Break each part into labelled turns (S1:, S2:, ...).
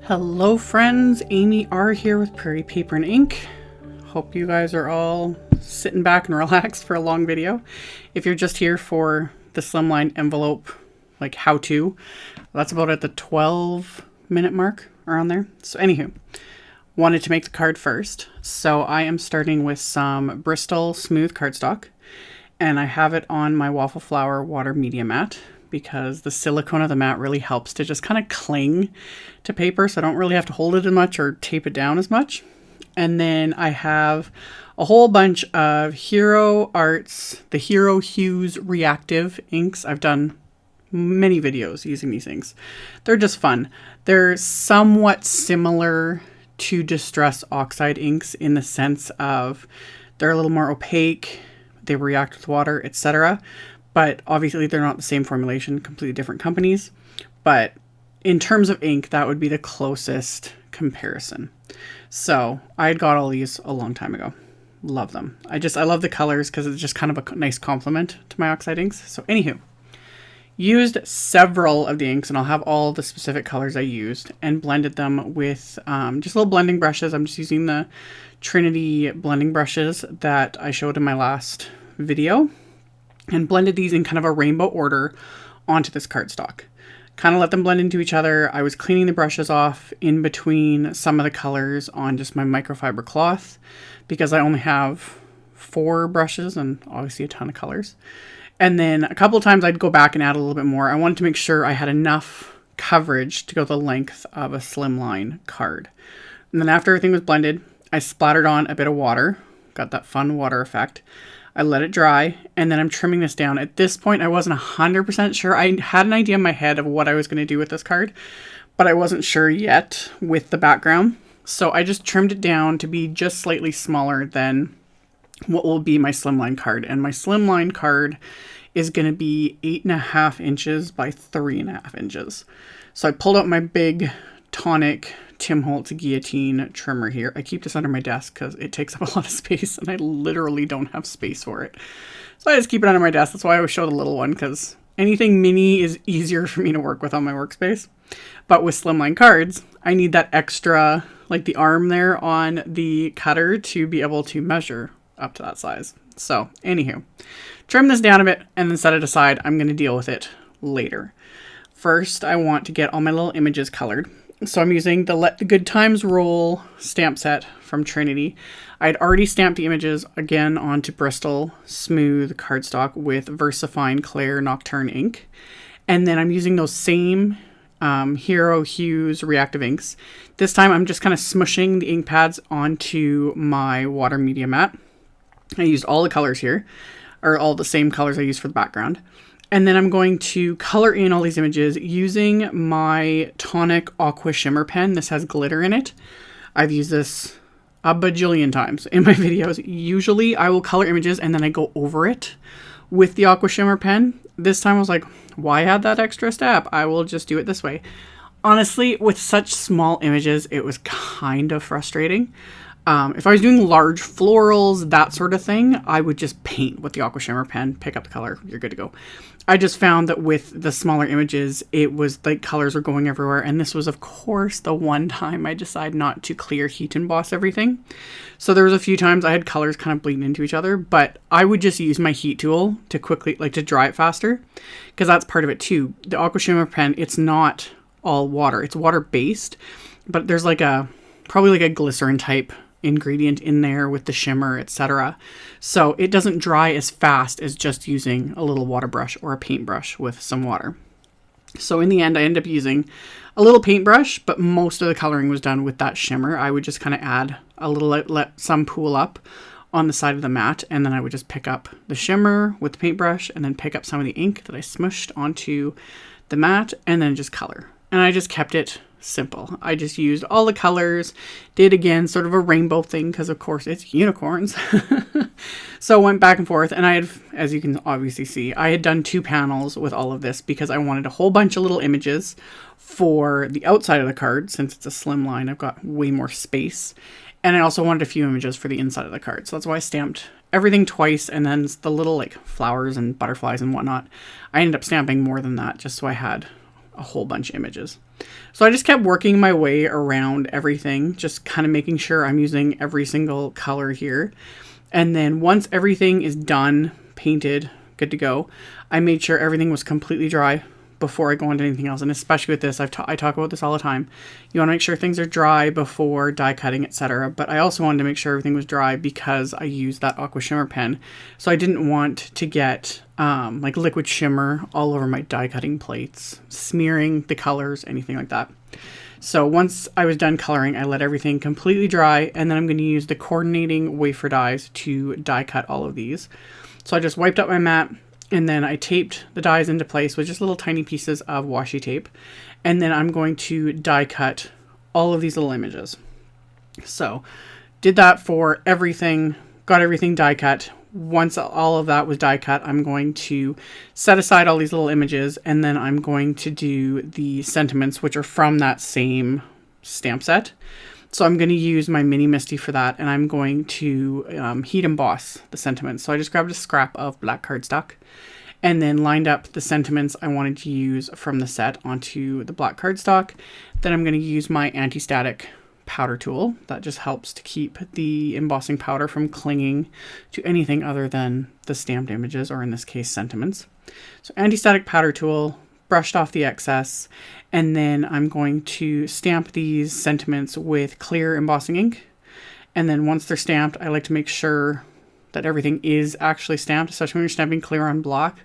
S1: Hello friends, AmyR here with Prairie Paper and Ink. Hope you guys are all sitting back and relaxed for a long video. If you're just here for the Slimline envelope, like how to, that's about at the 12-minute mark around there. So anywho, wanted to make the card first. So I am starting with some BRISTOL smooth cardstock, and I have it on my Waffle Flower water media mat, because the silicone of the mat really helps to just kind of cling to paper, so I don't really have to hold it as much or tape it down as much. And then I have a whole bunch of Hero Arts, the Hero Hues Reactive inks. I've done many videos using these inks. They're just fun. They're somewhat similar to Distress Oxide inks in the sense of they're a little more opaque, they react with water, etc. But obviously they're not the same formulation, completely different companies. But in terms of ink, that would be the closest comparison. So I had got all these a long time ago. Love them. I love the colors because it's just kind of a nice complement to my oxide inks. So anywho, used several of the inks, and I'll have all the specific colors I used, and blended them with just little blending brushes. I'm just using the Trinity blending brushes that I showed in my last video, and blended these in kind of a rainbow order onto this cardstock. Kind of let them blend into each other. I was cleaning the brushes off in between some of the colors on just my microfiber cloth, because I only have 4 brushes and obviously a ton of colors. And then a couple of times I'd go back and add a little bit more. I wanted to make sure I had enough coverage to go the length of a Slimline card. And then after everything was blended, I splattered on a bit of water. Got that fun water effect. I let it dry, and then I'm trimming this down. At this point, I wasn't 100% sure. I had an idea in my head of what I was going to do with this card, but I wasn't sure yet with the background. So I just trimmed it down to be just slightly smaller than what will be my Slimline card. And my Slimline card is going to be 8.5 inches by 3.5 inches. So I pulled out my big Tonic Tim Holtz guillotine trimmer here. I keep this under my desk because it takes up a lot of space and I literally don't have space for it. So I just keep it under my desk. That's why I always show the little one, because anything mini is easier for me to work with on my workspace. But with Slimline cards, I need that extra, like the arm there on the cutter, to be able to measure up to that size. So anywho, trim this down a bit and then set it aside. I'm going to deal with it later. First, I want to get all my little images colored. So I'm using the Let the Good Times Roll stamp set from Trinity. I had already stamped the images again onto BRISTOL smooth cardstock with VersaFine Clair Nocturne ink. And then I'm using those same Hero Hues Reactive inks. This time I'm just kind of smushing the ink pads onto my water media mat. I used all the colors here, or all the same colors I used for the background. And then I'm going to color in all these images using my Tonic AQUA shimmer pen. This has glitter in it. I've used this a bajillion times in my videos. Usually I will color images and then I go over it with the AQUA shimmer pen. This time I was like, why add that extra step? I will just do it this way. Honestly, with such small images, it was kind of frustrating. If I was doing large florals, that sort of thing, I would just paint with the AQUA shimmer pen, pick up the color, you're good to go. I just found that with the smaller images, it was like colors were going everywhere. And this was, of course, the one time I decided not to clear heat emboss everything. So there was a few times I had colors kind of bleeding into each other, but I would just use my heat tool to quickly, like, to dry it faster, because that's part of it too. The AQUA shimmer pen, it's not all water. It's water based, but there's like probably like a glycerin type ingredient in there with the shimmer, etc. So it doesn't dry as fast as just using a little water brush or a paintbrush with some water. So in the end, I ended up using a little paintbrush, but most of the coloring was done with that shimmer. I would just kind of add a little, let some pool up on the side of the mat, and then I would just pick up the shimmer with the paintbrush and then pick up some of the ink that I smushed onto the mat and then just color. And I just kept it simple. I just used all the colors, did again sort of a rainbow thing because of course it's unicorns. So I went back and forth, and I had, as you can obviously see, I had done 2 panels with all of this because I wanted a whole bunch of little images for the outside of the card. Since it's a Slimline, I've got way more space, and I also wanted a few images for the inside of the card. So that's why I stamped everything twice, and then the little like flowers and butterflies and whatnot, I ended up stamping more than that just so I had a whole bunch of images. So I just kept working my way around everything, just kind of making sure I'm using every single color here. And then once everything is done, painted, good to go, I made sure everything was completely dry before I go into anything else. And especially with this, I talk about this all the time. You want to make sure things are dry before die cutting, etc. But I also wanted to make sure everything was dry because I used that aqua shimmer pen. So I didn't want to get like liquid shimmer all over my die cutting plates, smearing the colors, anything like that. So once I was done coloring, I let everything completely dry, and then I'm going to use the coordinating wafer dies to die cut all of these. So I just wiped up my mat, and then I taped the dies into place with just little tiny pieces of washi tape. And then I'm going to die cut all of these little images. So did that for everything, got everything die cut. Once all of that was die cut, I'm going to set aside all these little images, and then I'm going to do the sentiments, which are from that same stamp set. So I'm going to use my mini MISTI for that, and I'm going to heat emboss the sentiments. So I just grabbed a scrap of black cardstock and then lined up the sentiments I wanted to use from the set onto the black cardstock. Then I'm going to use my anti-static powder tool. That just helps to keep the embossing powder from clinging to anything other than the stamped images, or in this case, sentiments. So anti-static powder tool, brushed off the excess, and then I'm going to stamp these sentiments with clear embossing ink. And then once they're stamped, I like to make sure that everything is actually stamped, especially when you're stamping clear on block.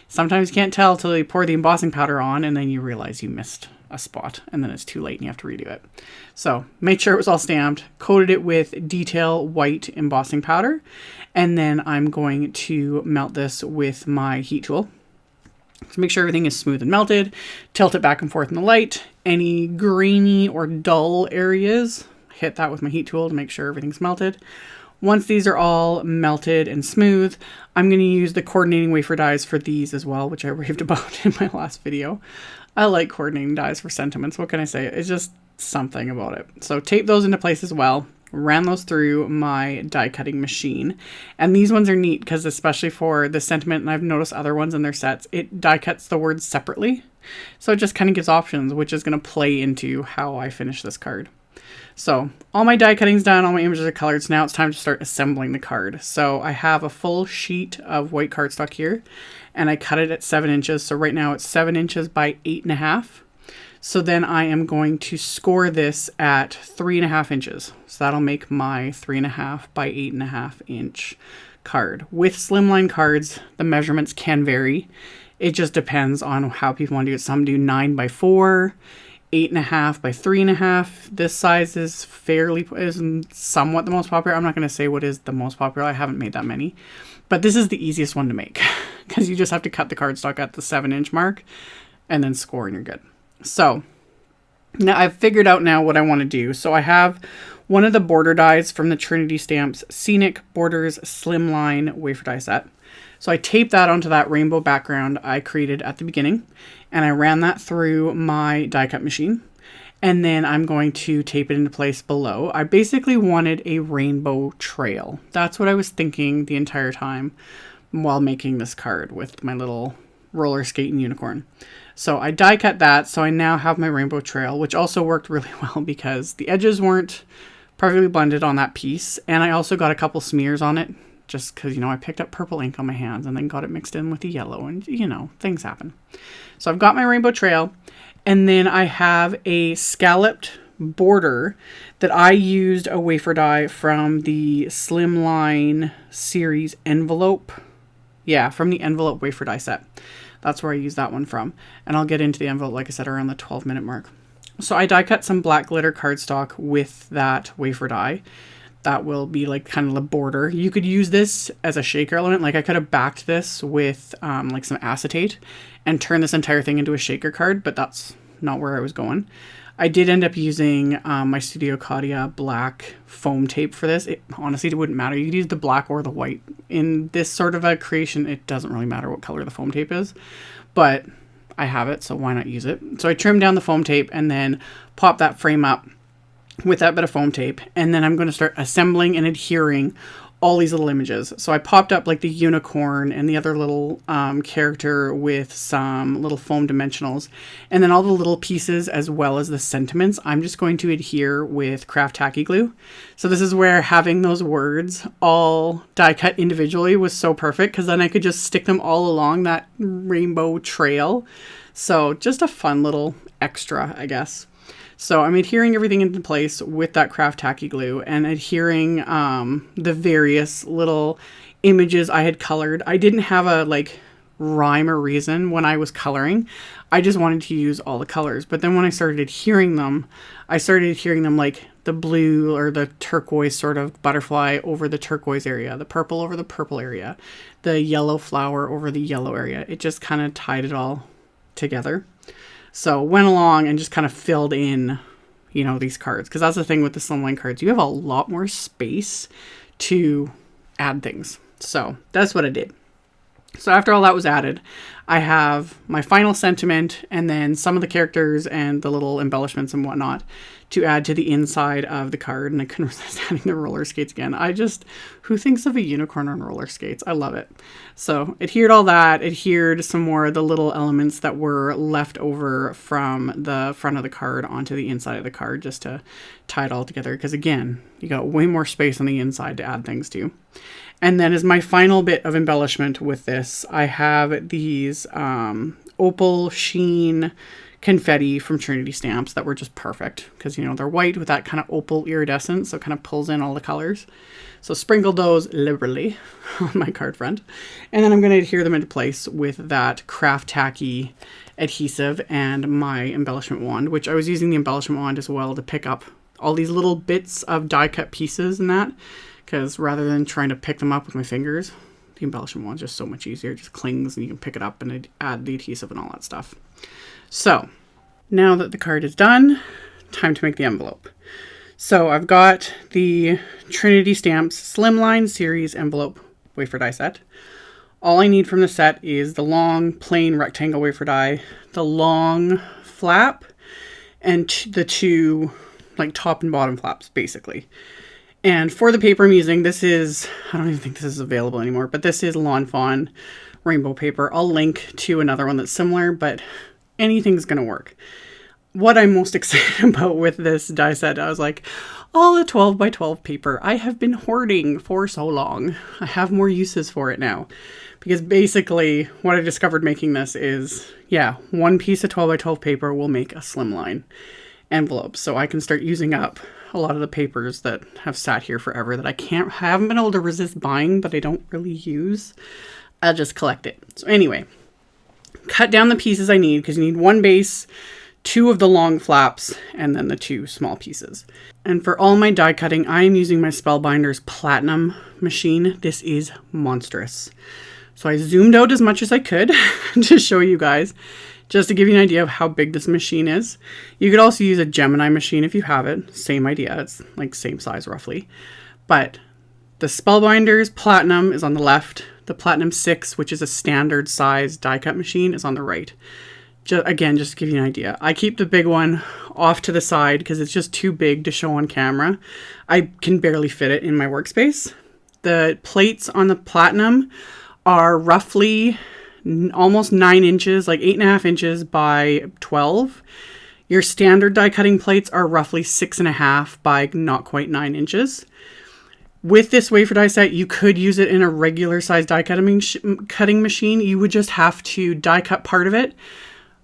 S1: Sometimes you can't tell till you pour the embossing powder on, and then you realize you missed a spot, and then it's too late and you have to redo it. So made sure it was all stamped, coated it with detail white embossing powder, and then I'm going to melt this with my heat tool. So make sure everything is smooth and melted, tilt it back and forth in the light. Any grainy or dull areas, hit that with my heat tool to make sure everything's melted. Once these are all melted and smooth, I'm going to use the coordinating wafer dies for these as well, which I raved about in my last video. I like coordinating dies for sentiments. What can I say? It's just something about it. So tape those into place as well. Ran those through my die cutting machine. And these ones are neat because especially for the sentiment, and I've noticed other ones in their sets, it die cuts the words separately. So it just kind of gives options, which is going to play into how I finish this card. So all my die cutting's done, all my images are colored, so now it's time to start assembling the card. So I have a full sheet of white cardstock here, and I cut it at 7 inches. So right now it's 7 inches by 8.5. So then I am going to score this at 3.5 inches. So that'll make my 3.5 by 8.5 inch card. With slimline cards, the measurements can vary. It just depends on how people want to do it. Some do 9 by 4, 8.5 by 3.5. This size is somewhat the most popular. I'm not going to say what is the most popular. I haven't made that many. But this is the easiest one to make because you just have to cut the cardstock at the 7 inch mark and then score and you're good. So now I've figured out now what I want to do. So I have one of the border dies from the Trinity Stamps SCENIC Borders Slimline wafer die set. So I taped that onto that rainbow background I created at the beginning, and I ran that through my die cut machine. And then I'm going to tape it into place below. I basically wanted a rainbow trail. That's what I was thinking the entire time while making this card with my little roller skating unicorn. So I die cut that, so I now have my rainbow trail, which also worked really well because the edges weren't perfectly blended on that piece. And I also got a couple smears on it just because, you know, I picked up purple ink on my hands and then got it mixed in with the yellow and, you know, things happen. So I've got my rainbow trail, and then I have a scalloped border that I used a wafer die from the Slimline series envelope. Yeah, from the envelope wafer die set. That's where I use that one from. And I'll get into the envelope, like I said, around the 12-minute mark. So I die cut some black glitter cardstock with that wafer die. That will be like kind of the border. You could use this as a shaker element. Like I could have backed this with like some acetate and turn this entire thing into a shaker card, but that's not where I was going. I did end up using my Studio Caudia black foam tape for this. Honestly, it wouldn't matter. You could use the black or the white. In this sort of a creation, it doesn't really matter what color the foam tape is, but I have it, so why not use it? So I trimmed down the foam tape and then pop that frame up with that bit of foam tape, and then I'm going to start assembling and adhering all these little images. So I popped up like the unicorn and the other little character with some little foam dimensionals, and then all the little pieces as well as the sentiments I'm just going to adhere with craft tacky glue. So this is where having those words all die cut individually was so perfect, because then I could just stick them all along that rainbow trail. So just a fun little extra, I guess. So I'm adhering everything into place with that craft tacky glue and adhering the various little images I had colored. I didn't have a like rhyme or reason when I was coloring. I just wanted to use all the colors. But then when I started adhering them, like the blue or the turquoise sort of butterfly over the turquoise area, the purple over the purple area, the yellow flower over the yellow area. It just kind of tied it all together. So went along and just kind of filled in, you know, these cards. Because that's the thing with the Slimline cards. You have a lot more space to add things. So that's what I did. So after all that was added, I have my final sentiment and then some of the characters and the little embellishments and whatnot to add to the inside of the card. And I couldn't resist adding the roller skates again. Who thinks of a unicorn on roller skates? I love it. So adhered all that, adhered some more of the little elements that were left over from the front of the card onto the inside of the card just to tie it all together. Because again, you got way more space on the inside to add things to. And then as my final bit of embellishment with this, I have these opal sheen confetti from Trinity stamps that were just perfect because, you know, they're white with that kind of opal iridescence, so it kind of pulls in all the colors. So sprinkled those liberally on my card front. And then I'm going to adhere them into place with that craft tacky adhesive and my embellishment wand, which I was using the embellishment wand as well to pick up all these little bits of die cut pieces and that. Because rather than trying to pick them up with my fingers, the embellishment wand is just so much easier. It just clings and you can pick it up and add the adhesive and all that stuff. So now that the card is done, time to make the envelope. So I've got the Trinity Stamps Slimline Series envelope wafer die set. All I need from the set is the long plain rectangle wafer die, the long flap, and the two like top and bottom flaps basically. And for the paper I'm using, this is, I don't even think this is available anymore, but this is Lawn Fawn rainbow paper. I'll link to another one that's similar, but anything's going to work. What I'm most excited about with this die set, I was like, all the 12 by 12 paper I have been hoarding for so long. I have more uses for it now. Because basically what I discovered making this is, yeah, one piece of 12 by 12 paper will make a Slimline envelope. So I can start using up a lot of the papers that have sat here forever that I haven't been able to resist buying, but I don't really use. I'll just collect it. So anyway, cut down the pieces I need because you need one base, two of the long flaps, and then the two small pieces. And for all my die cutting, I am using my Spellbinders Platinum machine. This is monstrous. So I zoomed out as much as I could to show you guys, just to give you an idea of how big this machine is. You could also use a Gemini machine if you have it. Same idea. It's like same size roughly. But the Spellbinders Platinum is on the left. The Platinum 6, which is a standard size die cut machine, is on the right. Again, just to give you an idea. I keep the big one off to the side because it's just too big to show on camera. I can barely fit it in my workspace. The plates on the Platinum are roughly almost 9 inches, like 8.5 inches by 12. Your standard die cutting plates are roughly 6.5 by not quite 9 inches. With this wafer die set, you could use it in a regular size die cutting machine. You would just have to die cut part of it,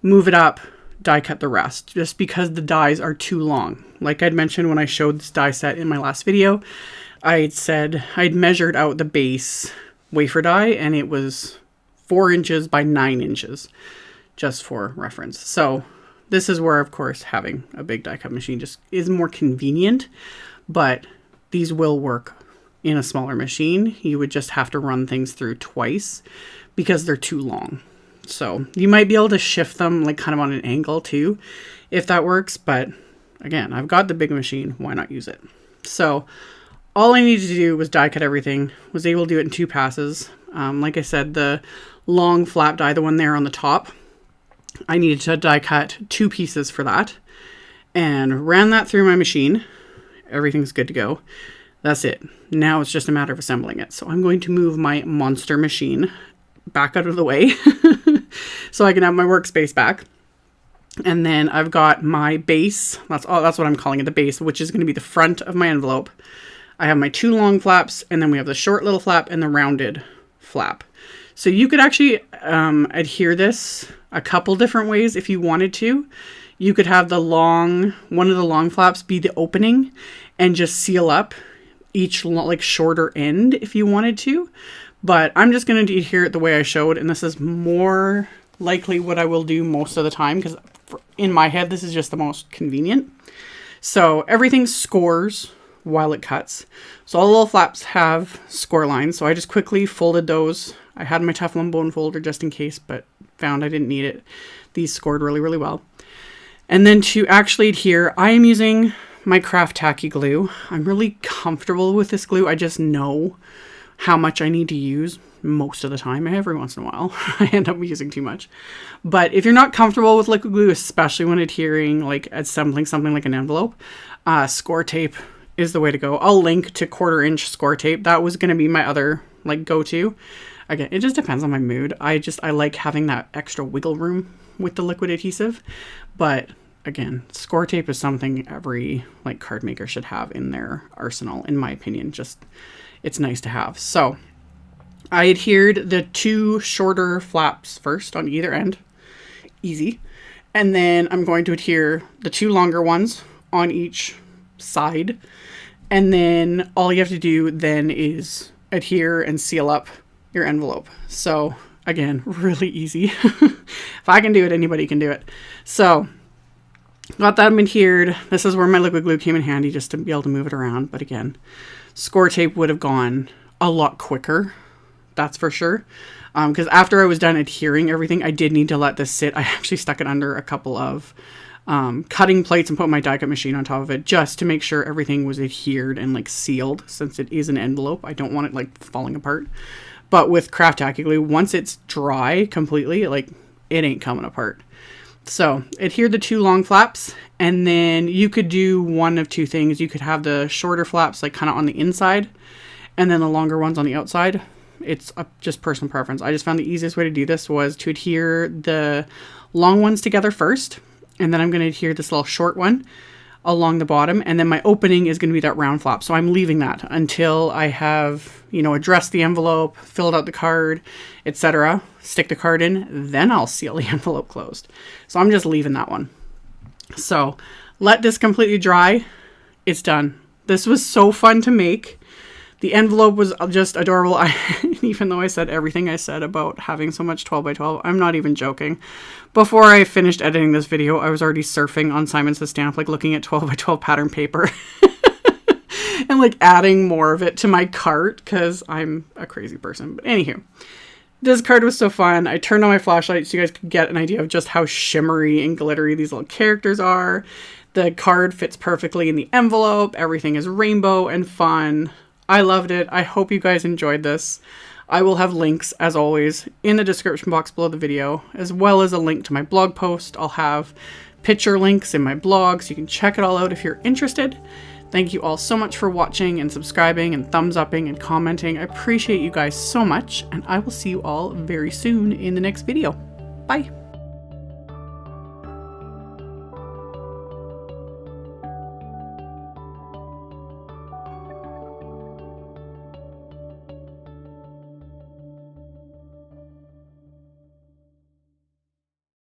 S1: move it up, die cut the rest, just because the dies are too long. Like I'd mentioned when I showed this die set in my last video, I'd measured out the base wafer die and it was 4 inches by 9 inches, just for reference. So this is where, of course, having a big die cut machine just is more convenient, but these will work in a smaller machine. You would just have to run things through twice because they're too long. So you might be able to shift them like kind of on an angle too, if that works. But again, I've got the big machine. Why not use it? So all I needed to do was die cut everything. Was able to do it in 2 passes. Like I said, the long flap die, the one there on the top, I needed to die cut 2 pieces for that and ran that through my machine. Everything's good to go. That's it. Now it's just a matter of assembling it. So I'm going to move my monster machine back out of the way so I can have my workspace back. And then I've got my base. That's what I'm calling it, the base, which is going to be the front of my envelope. I have my 2 long flaps, and then we have the short little flap and the rounded flap. So you could actually adhere this a couple different ways if you wanted to. You could have one of the long flaps be the opening and just seal up each like shorter end if you wanted to. But I'm just going to adhere it the way I showed, and this is more likely what I will do most of the time because in my head this is just the most convenient. So everything scores while it cuts. So all the little flaps have score lines. So I just quickly folded those. I had my Teflon bone folder just in case, but found I didn't need it. These scored really, really well. And then to actually adhere, I am using my craft tacky glue. I'm really comfortable with this glue. I just know how much I need to use most of the time. Every once in a while, I end up using too much. But if you're not comfortable with liquid glue, especially when adhering, like assembling something like an envelope, score tape is the way to go. I'll link to 1/4 inch score tape. That was going to be my other like go-to. Again, it just depends on my mood. I like having that extra wiggle room with the liquid adhesive. But again, score tape is something every like card maker should have in their arsenal, in my opinion. Just, it's nice to have. So I adhered the 2 shorter flaps first on either end. Easy. And then I'm going to adhere the 2 longer ones on each side. And then all you have to do then is adhere and seal up your envelope. So again, really easy. If I can do it, anybody can do it. So got that adhered. This is where my liquid glue came in handy just to be able to move it around. But again, score tape would have gone a lot quicker. That's for sure. Because after I was done adhering everything, I did need to let this sit. I actually stuck it under a couple of cutting plates and put my die cut machine on top of it just to make sure everything was adhered and like sealed, since it is an envelope. I don't want it like falling apart. But with craft tacky glue, once it's dry completely, like it ain't coming apart. So adhere the 2 long flaps, and then you could do one of 2 things. You could have the shorter flaps like kind of on the inside and then the longer ones on the outside. It's just personal preference. I just found the easiest way to do this was to adhere the long ones together first, and then I'm going to adhere this little short one along the bottom, and then my opening is going to be that round flap. So I'm leaving that until I have, addressed the envelope, filled out the card, etc. Stick the card in, then I'll seal the envelope closed. So I'm just leaving that one. So let this completely dry. It's done. This was so fun to make. The envelope was just adorable. Even though I said everything I said about having so much 12x12, I'm not even joking. Before I finished editing this video, I was already surfing on Simon Says Stamp, like looking at 12x12 pattern paper and like adding more of it to my cart because I'm a crazy person. But anywho, this card was so fun. I turned on my flashlight so you guys could get an idea of just how shimmery and glittery these little characters are. The card fits perfectly in the envelope. Everything is rainbow and fun. I loved it. I hope you guys enjoyed this. I will have links, as always, in the description box below the video, as well as a link to my blog post. I'll have picture links in my blog, so you can check it all out if you're interested. Thank you all so much for watching and subscribing and thumbs upping and commenting. I appreciate you guys so much, and I will see you all very soon in the next video. Bye!